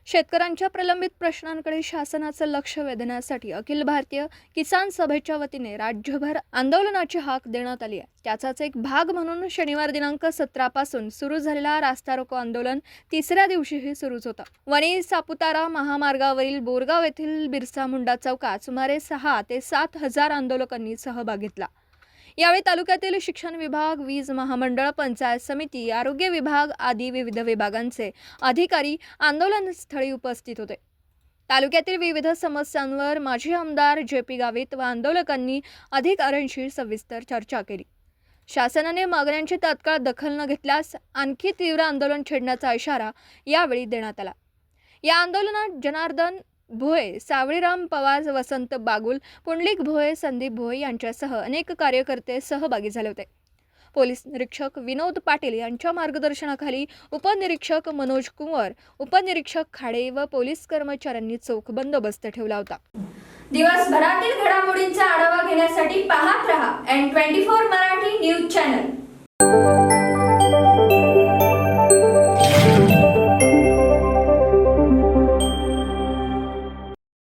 शेतकऱ्यांच्या प्रलंबित प्रश्नांकडे शासनाचं लक्ष वेधण्यासाठी अखिल भारतीय किसान सभेच्या वतीने राज्यभर आंदोलनाची हाक देण्यात आली आहे। त्याचाच एक भाग म्हणून शनिवार दिनांक 17 पासून सुरू झालेला रास्ता रोको आंदोलन तिसऱ्या दिवशीही सुरूच होतं। वणी सापुतारा महामार्गावरील बोरगाव येथील बिरसा मुंडा चौकात सुमारे 6 ते 7 हजार आंदोलकांनी सहभाग घेतला। यावेळी तालुक्यातील शिक्षण विभाग, वीज महामंडळ, पंचायत समिती, आरोग्य विभाग आदी विविध विभागांचे अधिकारी आंदोलनस्थळी उपस्थित होते। तालुक्यातील विविध समस्यांवर माजी आमदार JP गावित व आंदोलकांनी अधिकाऱ्यांशी सविस्तर चर्चा केली। शासनाने मागण्यांची तात्काळ दखल न घेतल्यास आणखी तीव्र आंदोलन छेडण्याचा इशारा यावेळी देण्यात आला। या आंदोलनात जनार्दन भोये, सावळीराम पवार, वसंत बागुल, पुंडलिक भोये, संदीप भोये यांच्यासह अनेक कार्यकर्ते सहभागी झाले होते। पोलीस निरीक्षक विनोद पाटील यांच्या मार्गदर्शनाखाली उपनिरीक्षक मनोज कुंवर, उपनिरीक्षक खाडे व पोलीस कर्मचाऱ्यांनी चोख बंदोबस्त ठेवला होता। दिवसभरातील घडामोडींचा आढावा घेण्यासाठी पाहत रहा N24 मराठी न्यूज चॅनल।